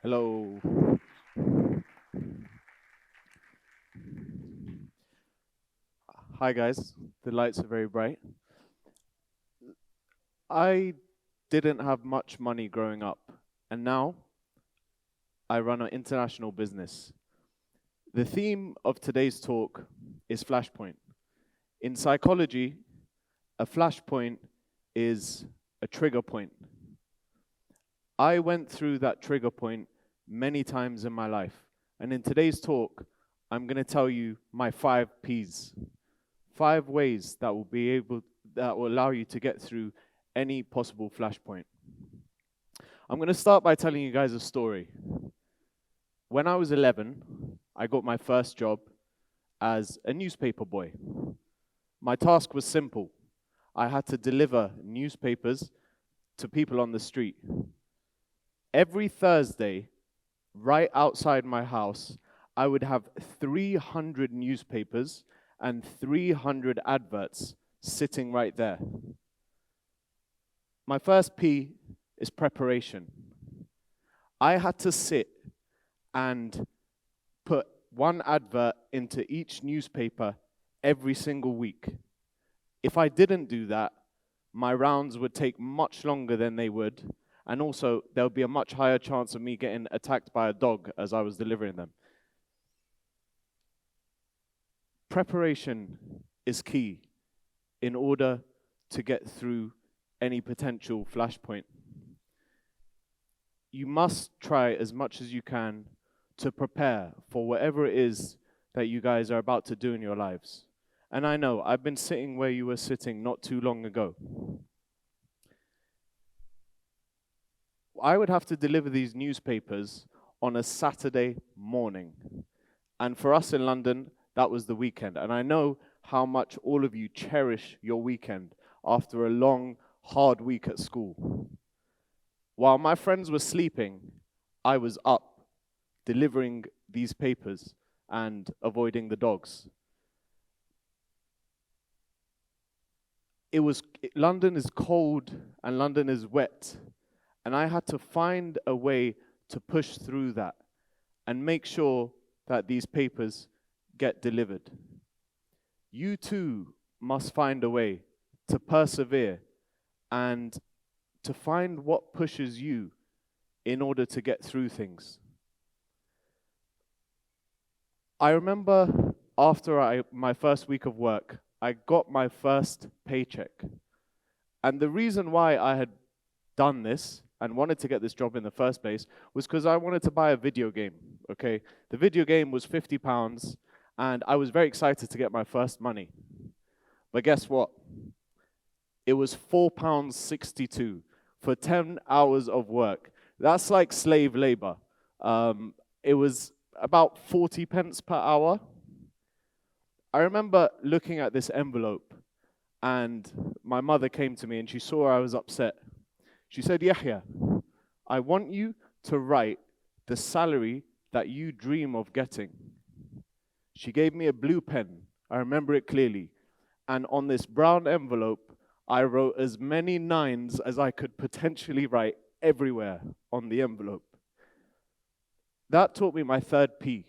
Hello. Hi, guys. The lights are very bright. I didn't have much money growing up, and now I run an international business. The theme of today's talk is flashpoint. In psychology, a flashpoint is a trigger point. I went through that trigger point many times in my life, and in today's talk, I'm going to tell you my 5 Ps. 5 ways that will allow you to get through any possible flashpoint. I'm going to start by telling you guys a story. When I was 11, I got my first job as a newspaper boy. My task was simple. I had to deliver newspapers to people on the street. Every Thursday, right outside my house, I would have 300 newspapers and 300 adverts sitting right there. My first P is preparation. I had to sit and put one advert into each newspaper every single week. If I didn't do that, my rounds would take much longer than they would, and also there would be a much higher chance of me getting attacked by a dog as I was delivering them. Preparation is key in order to get through any potential flashpoint. You must try as much as you can to prepare for whatever it is that you guys are about to do in your lives. And I know, I've been sitting where you were sitting not too long ago. I would have to deliver these newspapers on a Saturday morning. And for us in London, that was the weekend. And I know how much all of you cherish your weekend after a long, hard week at school. While my friends were sleeping, I was up delivering these papers and avoiding the dogs. London is cold and London is wet, and I had to find a way to push through that and make sure that these papers get delivered. You too must find a way to persevere and to find what pushes you in order to get through things. I remember after my first week of work, I got my first paycheck. And the reason why I had done this and wanted to get this job in the first place was because I wanted to buy a video game, okay? The video game was £50, and I was very excited to get my first money. But guess what? It was £4.62 for 10 hours of work. That's like slave labor. It was about 40 pence per hour. I remember looking at this envelope, and my mother came to me and she saw I was upset. She said, Yahya, I want you to write the salary that you dream of getting. She gave me a blue pen. I remember it clearly. And on this brown envelope, I wrote as many nines as I could potentially write everywhere on the envelope. That taught me my third P,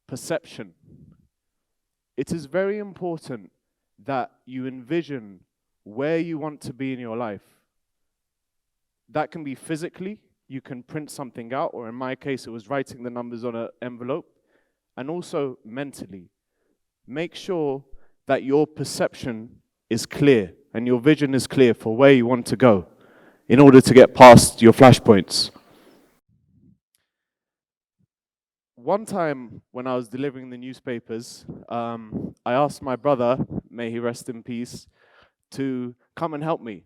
perception. It is very important that you envision where you want to be in your life. That can be physically, you can print something out, or in my case, it was writing the numbers on an envelope, and also mentally. Make sure that your perception is clear and your vision is clear for where you want to go in order to get past your flashpoints. One time when I was delivering the newspapers, I asked my brother, may he rest in peace, to come and help me.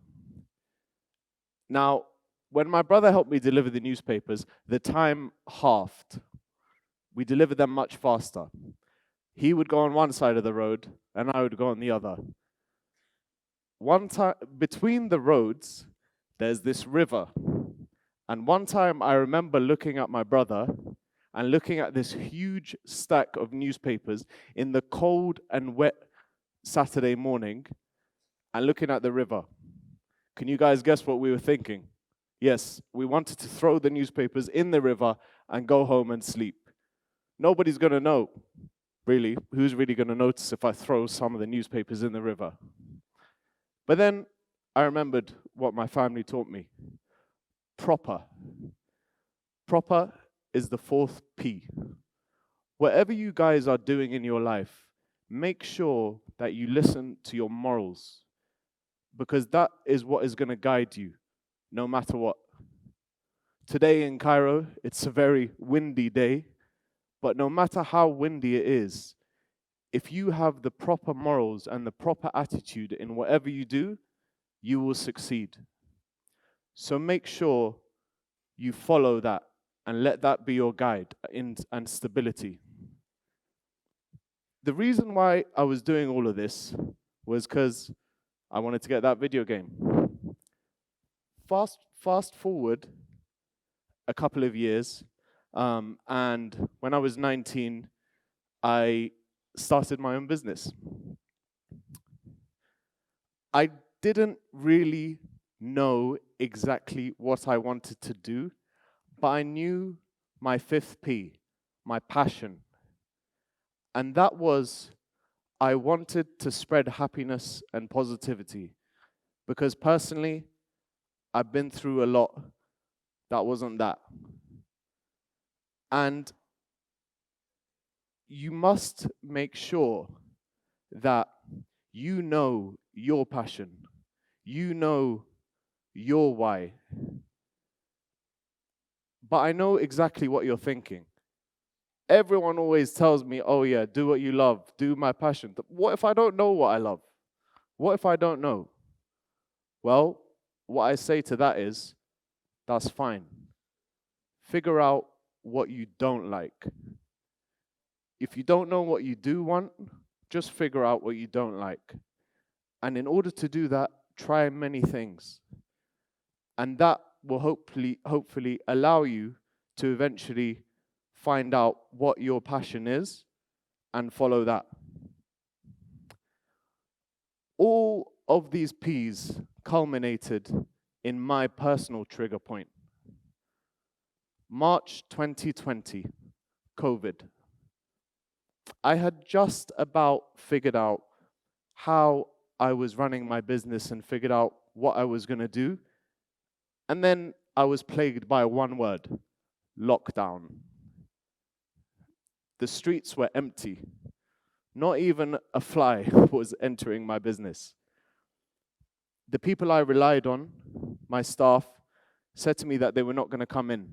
Now, when my brother helped me deliver the newspapers, the time halved. We delivered them much faster. He would go on one side of the road, and I would go on the other. One time, between the roads, there's this river. And one time I remember looking at my brother and looking at this huge stack of newspapers in the cold and wet Saturday morning and looking at the river. Can you guys guess what we were thinking? Yes, we wanted to throw the newspapers in the river and go home and sleep. Nobody's going to know, really. Who's really going to notice if I throw some of the newspapers in the river? But then I remembered what my family taught me. Proper. Proper is the fourth P. Whatever you guys are doing in your life, make sure that you listen to your morals, because that is what is going to guide you, no matter what. Today in Cairo, it's a very windy day, but no matter how windy it is, if you have the proper morals and the proper attitude in whatever you do, you will succeed. So make sure you follow that and let that be your guide and stability. The reason why I was doing all of this was because I wanted to get that video game. Fast forward a couple of years, and when I was 19, I started my own business. I didn't really know exactly what I wanted to do, but I knew my fifth P, my passion. And that was, I wanted to spread happiness and positivity. Because personally, I've been through a lot that wasn't that. And you must make sure that you know your passion, you know your why. But I know exactly what you're thinking. Everyone always tells me, oh yeah, do what you love, do my passion. But what if I don't know what I love? What if I don't know? Well, what I say to that is, that's fine. Figure out what you don't like. If you don't know what you do want, just figure out what you don't like. And in order to do that, try many things. And that will hopefully allow you to eventually find out what your passion is and follow that. All of these P's culminated in my personal trigger point. March 2020, COVID. I had just about figured out how I was running my business and figured out what I was going to do. And then I was plagued by one word: lockdown. The streets were empty. Not even a fly was entering my business. The people I relied on, my staff, said to me that they were not going to come in.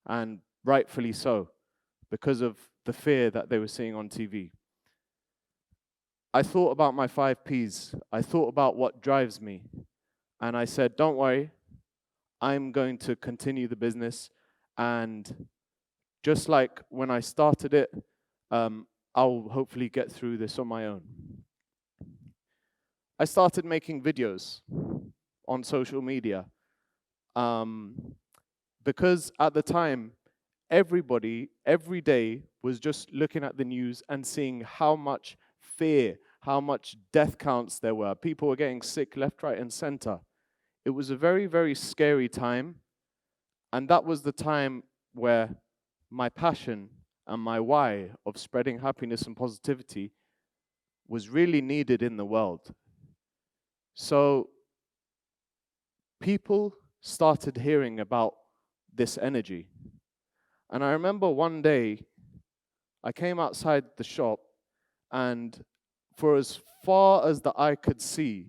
And rightfully so, because of the fear that they were seeing on TV. I thought about my 5 Ps. I thought about what drives me. And I said, don't worry, I'm going to continue the business. And just like when I started it, I'll hopefully get through this on my own. I started making videos on social media because at the time, everybody, every day, was just looking at the news and seeing how much fear, how much death counts there were. People were getting sick left, right, and center. It was a very, very scary time, and that was the time where my passion and my why of spreading happiness and positivity was really needed in the world. So people started hearing about this energy. And I remember one day, I came outside the shop, and for as far as the eye could see,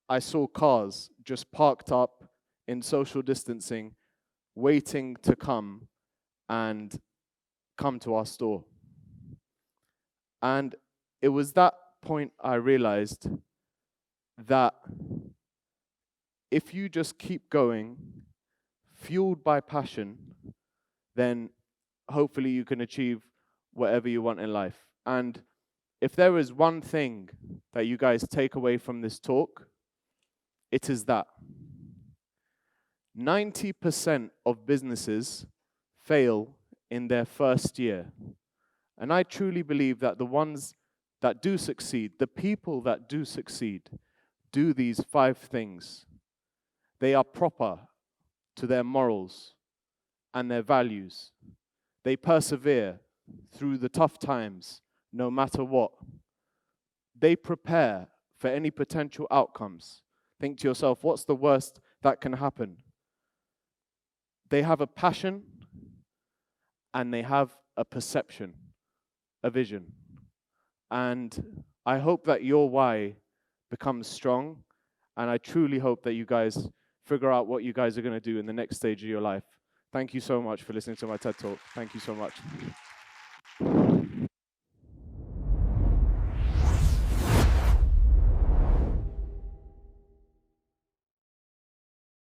I saw cars just parked up in social distancing, waiting to come to our store. And it was that point I realized that if you just keep going, fueled by passion, then hopefully you can achieve whatever you want in life. And if there is one thing that you guys take away from this talk, it is that 90% of businesses fail in their first year. And I truly believe that the ones that do succeed, the people that do succeed, do these 5 things. They are proper. to their morals and their values. They persevere through the tough times, no matter what. They prepare for any potential outcomes. Think to yourself, what's the worst that can happen? They have a passion and they have a perception, a vision. And I hope that your why becomes strong, and I truly hope that you guys figure out what you guys are going to do in the next stage of your life. Thank you so much for listening to my TED Talk. Thank you so much.